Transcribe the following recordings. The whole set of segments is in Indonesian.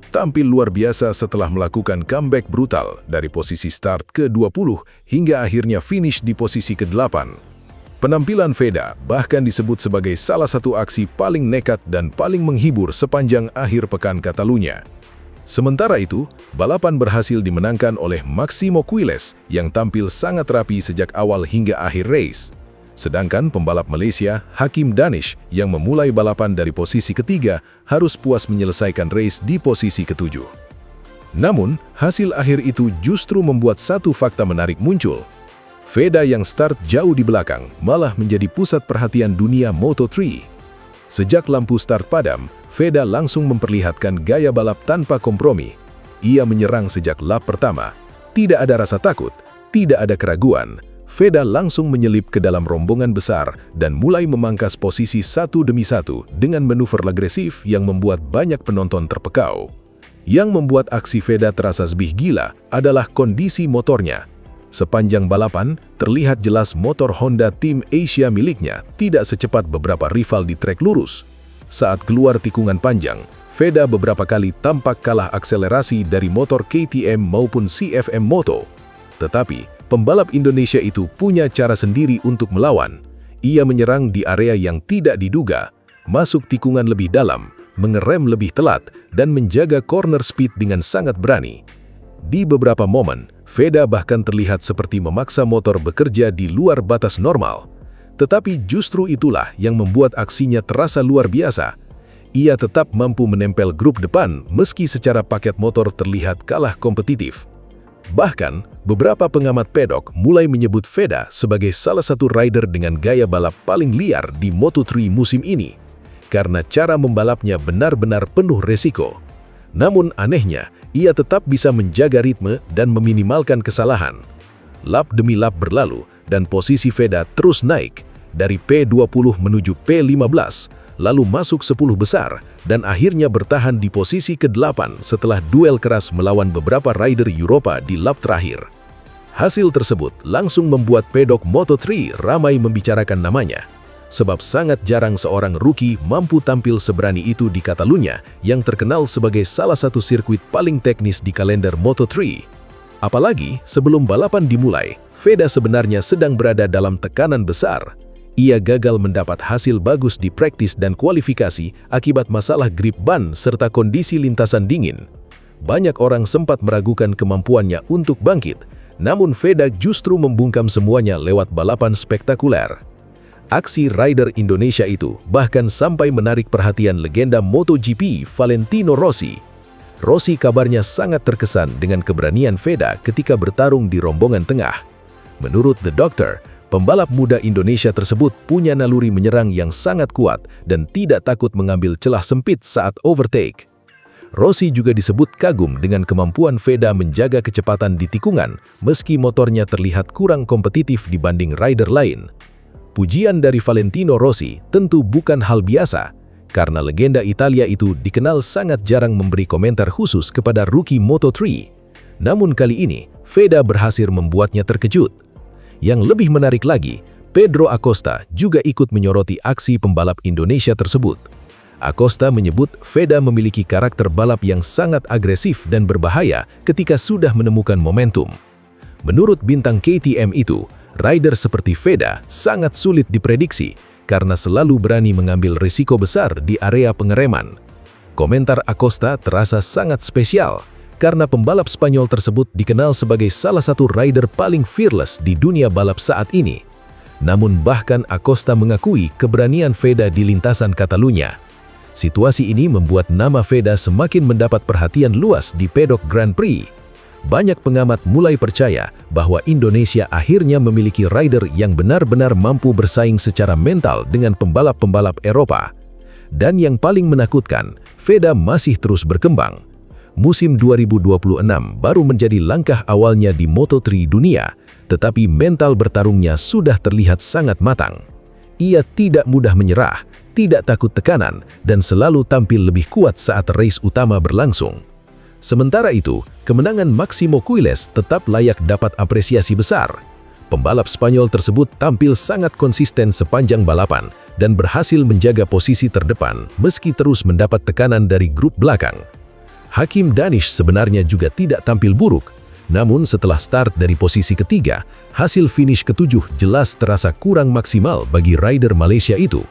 tampil luar biasa setelah melakukan comeback brutal dari posisi start ke-20 hingga akhirnya finish di posisi ke-8. Penampilan Veda bahkan disebut sebagai salah satu aksi paling nekat dan paling menghibur sepanjang akhir pekan Catalunya. Sementara itu, balapan berhasil dimenangkan oleh Máximo Quiles yang tampil sangat rapi sejak awal hingga akhir race. Sedangkan pembalap Malaysia, Hakim Danish, yang memulai balapan dari posisi ketiga, harus puas menyelesaikan race di posisi ke-7. Namun, hasil akhir itu justru membuat satu fakta menarik muncul. Veda yang start jauh di belakang malah menjadi pusat perhatian dunia Moto3. Sejak lampu start padam, Veda langsung memperlihatkan gaya balap tanpa kompromi. Ia menyerang sejak lap pertama. Tidak ada rasa takut, tidak ada keraguan. Veda langsung menyelip ke dalam rombongan besar dan mulai memangkas posisi satu demi satu dengan manuver agresif yang membuat banyak penonton terpekau. Yang membuat aksi Veda terasa lebih gila adalah kondisi motornya. Sepanjang balapan, terlihat jelas motor Honda tim Asia miliknya tidak secepat beberapa rival di trek lurus. Saat keluar tikungan panjang, Veda beberapa kali tampak kalah akselerasi dari motor KTM maupun CFM Moto. Tetapi, pembalap Indonesia itu punya cara sendiri untuk melawan. Ia menyerang di area yang tidak diduga, masuk tikungan lebih dalam, mengerem lebih telat, dan menjaga corner speed dengan sangat berani. Di beberapa momen, Veda bahkan terlihat seperti memaksa motor bekerja di luar batas normal. Tetapi justru itulah yang membuat aksinya terasa luar biasa. Ia tetap mampu menempel grup depan meski secara paket motor terlihat kalah kompetitif. Bahkan, beberapa pengamat pedok mulai menyebut Veda sebagai salah satu rider dengan gaya balap paling liar di Moto3 musim ini, karena cara membalapnya benar-benar penuh resiko. Namun anehnya, ia tetap bisa menjaga ritme dan meminimalkan kesalahan. Lap demi lap berlalu, dan posisi Veda terus naik, dari P20 menuju P15, lalu masuk 10 besar, dan akhirnya bertahan di posisi ke-8 setelah duel keras melawan beberapa rider Eropa di lap terakhir. Hasil tersebut langsung membuat pedok Moto3 ramai membicarakan namanya, sebab sangat jarang seorang rookie mampu tampil seberani itu di Catalunya yang terkenal sebagai salah satu sirkuit paling teknis di kalender Moto3. Apalagi sebelum balapan dimulai, Veda sebenarnya sedang berada dalam tekanan besar. Ia gagal mendapat hasil bagus di praktis dan kualifikasi akibat masalah grip ban serta kondisi lintasan dingin. Banyak orang sempat meragukan kemampuannya untuk bangkit, namun Veda justru membungkam semuanya lewat balapan spektakuler. Aksi rider Indonesia itu bahkan sampai menarik perhatian legenda MotoGP Valentino Rossi. Rossi kabarnya sangat terkesan dengan keberanian Veda ketika bertarung di rombongan tengah. Menurut The Doctor, pembalap muda Indonesia tersebut punya naluri menyerang yang sangat kuat dan tidak takut mengambil celah sempit saat overtake. Rossi juga disebut kagum dengan kemampuan Veda menjaga kecepatan di tikungan meski motornya terlihat kurang kompetitif dibanding rider lain. Pujian dari Valentino Rossi tentu bukan hal biasa, karena legenda Italia itu dikenal sangat jarang memberi komentar khusus kepada rookie Moto3. Namun kali ini, Veda berhasil membuatnya terkejut. Yang lebih menarik lagi, Pedro Acosta juga ikut menyoroti aksi pembalap Indonesia tersebut. Acosta menyebut Veda memiliki karakter balap yang sangat agresif dan berbahaya ketika sudah menemukan momentum. Menurut bintang KTM itu, rider seperti Veda sangat sulit diprediksi karena selalu berani mengambil risiko besar di area pengereman. Komentar Acosta terasa sangat spesial karena pembalap Spanyol tersebut dikenal sebagai salah satu rider paling fearless di dunia balap saat ini. Namun bahkan Acosta mengakui keberanian Veda di lintasan Catalunya. Situasi ini membuat nama Veda semakin mendapat perhatian luas di pedok Grand Prix. Banyak pengamat mulai percaya bahwa Indonesia akhirnya memiliki rider yang benar-benar mampu bersaing secara mental dengan pembalap-pembalap Eropa. Dan yang paling menakutkan, Veda masih terus berkembang. Musim 2026 baru menjadi langkah awalnya di Moto3 dunia, tetapi mental bertarungnya sudah terlihat sangat matang. Ia tidak mudah menyerah, tidak takut tekanan, dan selalu tampil lebih kuat saat race utama berlangsung. Sementara itu, kemenangan Máximo Quiles tetap layak dapat apresiasi besar. Pembalap Spanyol tersebut tampil sangat konsisten sepanjang balapan dan berhasil menjaga posisi terdepan meski terus mendapat tekanan dari grup belakang. Hakim Danish sebenarnya juga tidak tampil buruk. Namun setelah start dari posisi ketiga, hasil finish ketujuh jelas terasa kurang maksimal bagi rider Malaysia itu.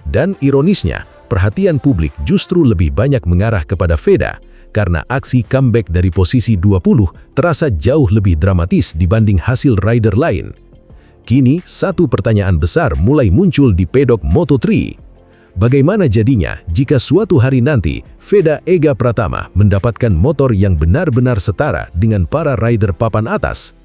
Dan ironisnya, perhatian publik justru lebih banyak mengarah kepada Veda, karena aksi comeback dari posisi 20 terasa jauh lebih dramatis dibanding hasil rider lain. Kini, satu pertanyaan besar mulai muncul di pedok Moto3. Bagaimana jadinya jika suatu hari nanti Veda Ega Pratama mendapatkan motor yang benar-benar setara dengan para rider papan atas?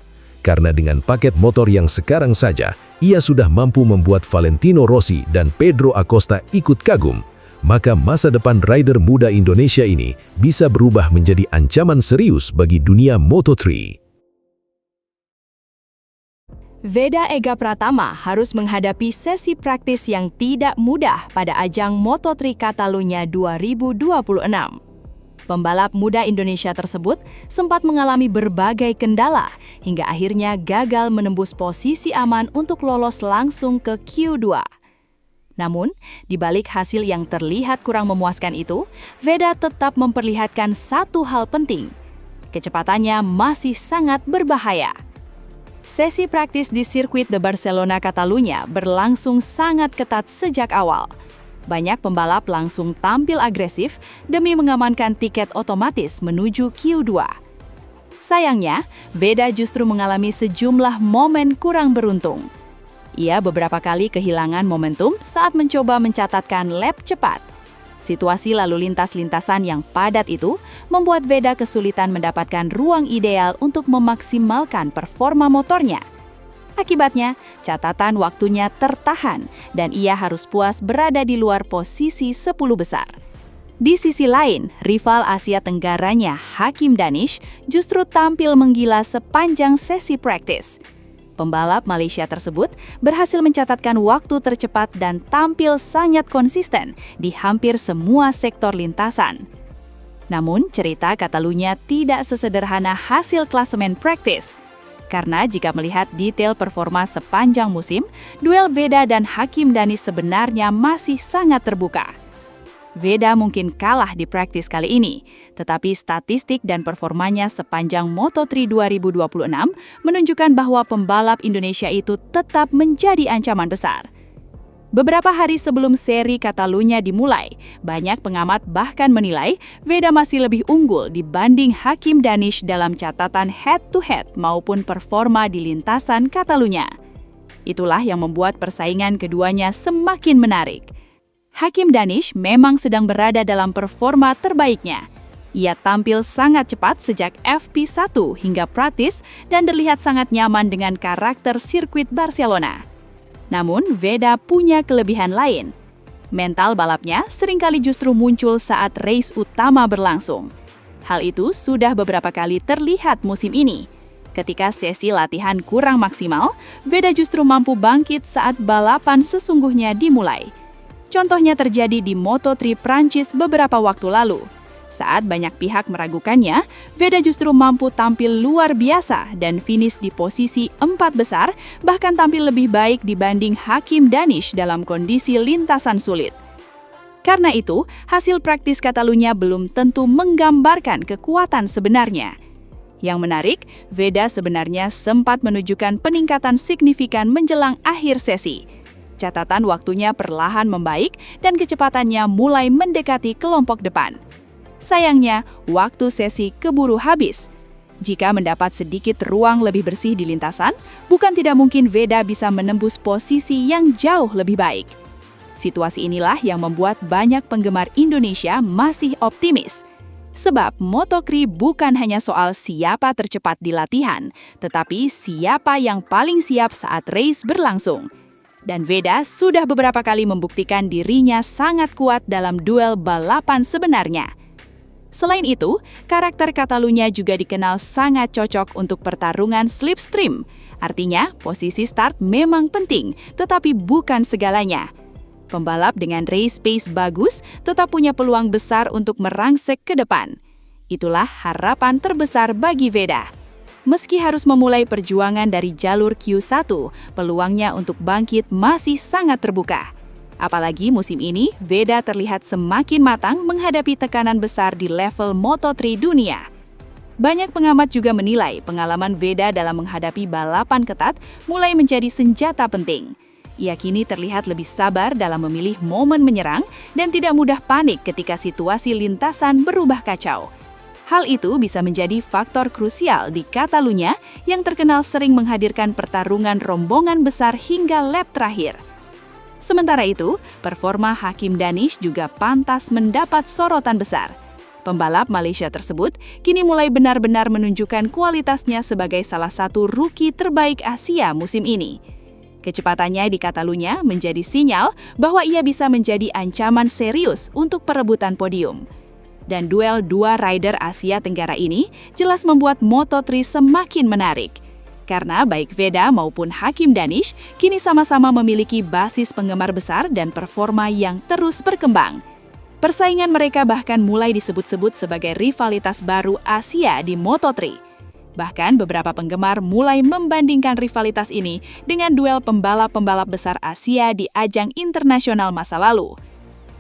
Karena dengan paket motor yang sekarang saja, ia sudah mampu membuat Valentino Rossi dan Pedro Acosta ikut kagum, maka masa depan rider muda Indonesia ini bisa berubah menjadi ancaman serius bagi dunia Moto3. Veda Ega Pratama harus menghadapi sesi praktis yang tidak mudah pada ajang Moto3 Catalunya 2026. Pembalap muda Indonesia tersebut sempat mengalami berbagai kendala hingga akhirnya gagal menembus posisi aman untuk lolos langsung ke Q2. Namun, di balik hasil yang terlihat kurang memuaskan itu, Veda tetap memperlihatkan satu hal penting. Kecepatannya masih sangat berbahaya. Sesi praktis di sirkuit de Barcelona Catalunya berlangsung sangat ketat sejak awal. Banyak pembalap langsung tampil agresif demi mengamankan tiket otomatis menuju Q2. Sayangnya, Veda justru mengalami sejumlah momen kurang beruntung. Ia beberapa kali kehilangan momentum saat mencoba mencatatkan lap cepat. Situasi lalu lintas-lintasan yang padat itu membuat Veda kesulitan mendapatkan ruang ideal untuk memaksimalkan performa motornya. Akibatnya, catatan waktunya tertahan dan ia harus puas berada di luar posisi 10 besar. Di sisi lain, rival Asia Tenggaranya Hakim Danish justru tampil menggila sepanjang sesi praktis. Pembalap Malaysia tersebut berhasil mencatatkan waktu tercepat dan tampil sangat konsisten di hampir semua sektor lintasan. Namun, cerita Catalunya tidak sesederhana hasil klasemen praktis. Karena jika melihat detail performa sepanjang musim, duel Veda dan Hakim Danish sebenarnya masih sangat terbuka. Veda mungkin kalah di praktis kali ini, tetapi statistik dan performanya sepanjang Moto3 2026 menunjukkan bahwa pembalap Indonesia itu tetap menjadi ancaman besar. Beberapa hari sebelum seri Catalunya dimulai, banyak pengamat bahkan menilai Veda masih lebih unggul dibanding Hakim Danish dalam catatan head-to-head maupun performa di lintasan Catalunya. Itulah yang membuat persaingan keduanya semakin menarik. Hakim Danish memang sedang berada dalam performa terbaiknya. Ia tampil sangat cepat sejak FP1 hingga praktis dan terlihat sangat nyaman dengan karakter sirkuit Barcelona. Namun, Veda punya kelebihan lain. Mental balapnya seringkali justru muncul saat race utama berlangsung. Hal itu sudah beberapa kali terlihat musim ini. Ketika sesi latihan kurang maksimal, Veda justru mampu bangkit saat balapan sesungguhnya dimulai. Contohnya terjadi di Moto3 Prancis beberapa waktu lalu. Saat banyak pihak meragukannya, Veda justru mampu tampil luar biasa dan finish di posisi 4 besar, bahkan tampil lebih baik dibanding Hakim Danish dalam kondisi lintasan sulit. Karena itu, hasil praktis Catalunya belum tentu menggambarkan kekuatan sebenarnya. Yang menarik, Veda sebenarnya sempat menunjukkan peningkatan signifikan menjelang akhir sesi. Catatan waktunya perlahan membaik dan kecepatannya mulai mendekati kelompok depan. Sayangnya, waktu sesi keburu habis. Jika mendapat sedikit ruang lebih bersih di lintasan, bukan tidak mungkin Veda bisa menembus posisi yang jauh lebih baik. Situasi inilah yang membuat banyak penggemar Indonesia masih optimis. Sebab Moto3 bukan hanya soal siapa tercepat di latihan, tetapi siapa yang paling siap saat race berlangsung. Dan Veda sudah beberapa kali membuktikan dirinya sangat kuat dalam duel balapan sebenarnya. Selain itu, karakter Catalunya juga dikenal sangat cocok untuk pertarungan slipstream. Artinya, posisi start memang penting, tetapi bukan segalanya. Pembalap dengan race pace bagus tetap punya peluang besar untuk merangsek ke depan. Itulah harapan terbesar bagi Veda. Meski harus memulai perjuangan dari jalur Q1, peluangnya untuk bangkit masih sangat terbuka. Apalagi musim ini, Veda terlihat semakin matang menghadapi tekanan besar di level Moto3 dunia. Banyak pengamat juga menilai pengalaman Veda dalam menghadapi balapan ketat mulai menjadi senjata penting. Ia kini terlihat lebih sabar dalam memilih momen menyerang dan tidak mudah panik ketika situasi lintasan berubah kacau. Hal itu bisa menjadi faktor krusial di Catalunya yang terkenal sering menghadirkan pertarungan rombongan besar hingga lap terakhir. Sementara itu, performa Hakim Danish juga pantas mendapat sorotan besar. Pembalap Malaysia tersebut kini mulai benar-benar menunjukkan kualitasnya sebagai salah satu rookie terbaik Asia musim ini. Kecepatannya di Catalunya menjadi sinyal bahwa ia bisa menjadi ancaman serius untuk perebutan podium. Dan duel dua rider Asia Tenggara ini jelas membuat Moto3 semakin menarik. Karena baik Veda maupun Hakim Danish kini sama-sama memiliki basis penggemar besar dan performa yang terus berkembang. Persaingan mereka bahkan mulai disebut-sebut sebagai rivalitas baru Asia di Moto3. Bahkan beberapa penggemar mulai membandingkan rivalitas ini dengan duel pembalap-pembalap besar Asia di ajang internasional masa lalu.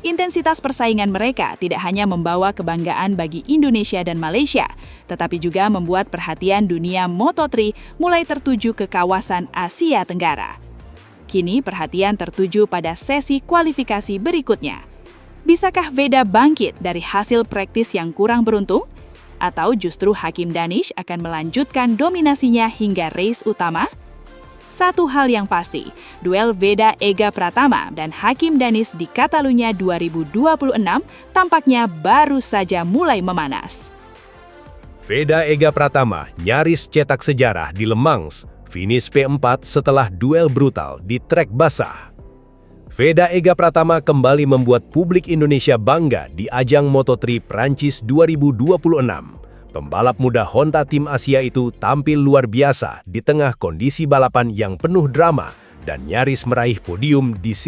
Intensitas persaingan mereka tidak hanya membawa kebanggaan bagi Indonesia dan Malaysia, tetapi juga membuat perhatian dunia Moto3 mulai tertuju ke kawasan Asia Tenggara. Kini perhatian tertuju pada sesi kualifikasi berikutnya. Bisakah Veda bangkit dari hasil praktis yang kurang beruntung? Atau justru Hakim Danish akan melanjutkan dominasinya hingga race utama? Satu hal yang pasti, duel Veda Ega Pratama dan Hakim Danish di Catalunya 2026 tampaknya baru saja mulai memanas. Veda Ega Pratama nyaris cetak sejarah di Le Mans, finish P4 setelah duel brutal di trek basah. Veda Ega Pratama kembali membuat publik Indonesia bangga di ajang Moto3 Prancis 2026. Pembalap muda Honda Tim Asia itu tampil luar biasa di tengah kondisi balapan yang penuh drama dan nyaris meraih podium di